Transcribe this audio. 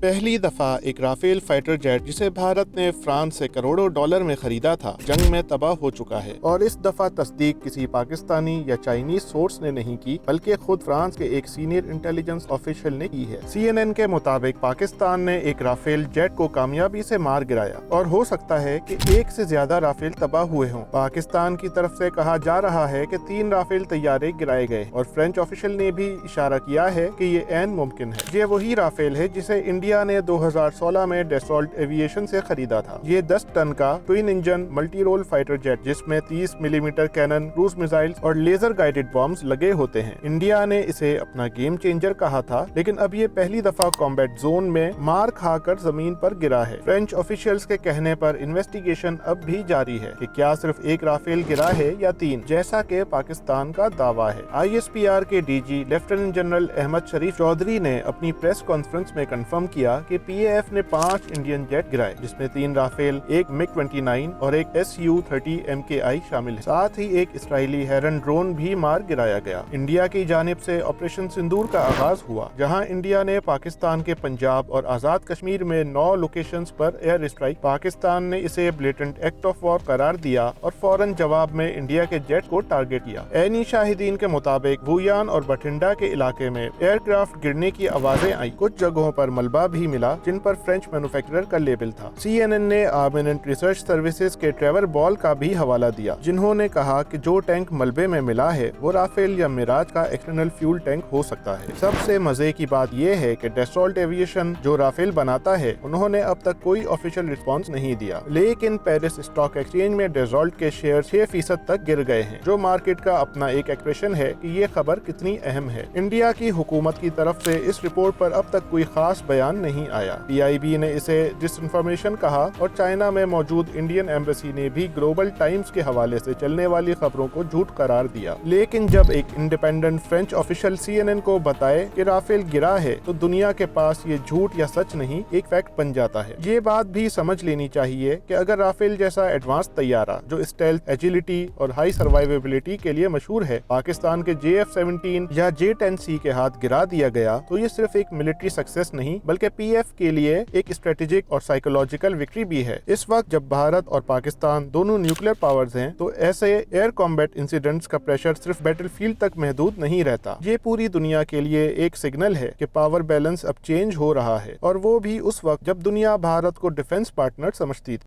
पहली दफा एक राफेल फाइटर जेट जिसे भारत ने फ्रांस से करोड़ों डॉलर में खरीदा था जंग में तबाह हो चुका है। और इस दफा तस्दीक किसी पाकिस्तानी या चाइनीज सोर्स ने नहीं की बल्कि खुद फ्रांस के एक सीनियर इंटेलिजेंस ऑफिशियल ने की है। CNN के मुताबिक पाकिस्तान ने एक राफेल जेट को कामयाबी से मार गिराया और हो सकता है कि एक से ज्यादा राफेल तबाह हुए हों। पाकिस्तान की तरफ से कहा जा रहा है कि 3 राफेल तैयारे गिराए गए और फ्रेंच ऑफिशियल ने भी इशारा किया है कि ये ऐन मुमकिन है। ये वही राफेल है जिसे इंडिया ने 2016 में डसॉल्ट एविएशन से खरीदा था। ये 10 टन का twin engine multi role fighter jet जिसमें 30 मिलीमीटर कैनन, क्रूज मिसाइल्स और लेजर गाइडेड बॉम्ब्स लगे होते हैं। इंडिया ने इसे अपना गेम चेंजर कहा था, लेकिन अब ये पहली दफा कॉम्बैट जोन में मार खाकर जमीन पर गिरा है। फ्रेंच ऑफिशियल्स के कहने पर इन्वेस्टिगेशन अब भी जारी है कि क्या सिर्फ एक राफेल गिरा है या 3, जैसा कि पाकिस्तान का दावा है। ISPR के DG लेफ्टिनेंट जनरल अहमद शरीफ चौधरी ने अपनी प्रेस कॉन्फ्रेंस में कंफर्म किया कि PAF ने 5 इंडियन जेट गिराए, जिसमें 3 राफेल, एक MiG-29 और एक Su-30 MKI शामिल है। साथ ही एक इसराइली हेरन ड्रोन भी मार गिराया गया। इंडिया की जानिब से ऑपरेशन सिंदूर का आगाज हुआ, जहां इंडिया ने पाकिस्तान के पंजाब और आजाद कश्मीर में 9 लोकेशंस पर एयर स्ट्राइक। पाकिस्तान ने इसे ब्लेटेंट एक्ट ऑफ वॉर करार दिया और फौरन जवाब में इंडिया के जेट को टारगेट किया। ऐनी शाहिदीन के मुताबिक वुयान और बठिंडा के इलाके में एयरक्राफ्ट गिरने की आवाजें आई। कुछ जगहों पर मलबा भी मिला जिन पर फ्रेंच मैन्युफैक्चरर का लेबल था। CNN ने आर्मामेंट रिसर्च सर्विसेज के ट्रेवर बॉल का भी हवाला दिया, जिन्होंने कहा कि जो टैंक मलबे में मिला है वो राफेल या मिराज का एक्सटर्नल फ्यूल टैंक हो सकता है। सबसे मजे की बात यह है कि डसॉल्ट एविएशन जो राफेल बनाता है, उन्होंने अब तक कोई ऑफिशियल रिस्पांस नहीं दिया, लेकिन पेरिस स्टॉक एक्सचेंज में डसॉल्ट के शेयर 6% तक गिर गए हैं, जो मार्केट का अपना एक एक्सप्रेशन है कि ये खबर कितनी अहम है। इंडिया की हुकूमत की तरफ से इस रिपोर्ट पर अब तक कोई खास बयान नहीं आया। PIB ने इसे डिसइंफॉर्मेशन कहा और चाइना में मौजूद इंडियन एम्बेसी ने भी ग्लोबल टाइम्स के हवाले से चलने वाली खबरों को झूठ करार दिया। लेकिन जब एक इंडिपेंडेंट फ्रेंच ऑफिशियल CNN को बताए कि राफेल गिरा है, तो दुनिया के पास ये झूठ या सच नहीं, एक फैक्ट बन जाता है। ये बात भी समझ लेनी चाहिए कि अगर राफेल जैसा एडवांस तैयारा जो स्टेल्थ, एजिलिटी और हाई सर्वाइवेबिलिटी के लिए मशहूर है, पाकिस्तान के JF-17 या J-10C के हाथ गिरा दिया गया, तो ये सिर्फ एक मिलिट्री सक्सेस नहीं बल्कि PF के लिए एक स्ट्रेटेजिक और साइकोलॉजिकल विक्ट्री भी है। इस वक्त जब भारत और पाकिस्तान दोनों न्यूक्लियर पावर्स हैं, तो ऐसे एयर कॉम्बैट इंसिडेंट्स का प्रेशर सिर्फ बैटलफील्ड तक महदूद नहीं रहता। ये पूरी दुनिया के लिए एक सिग्नल है कि पावर बैलेंस अब चेंज हो रहा है, और वो भी उस वक्त जब दुनिया भारत को डिफेंस पार्टनर समझती थी।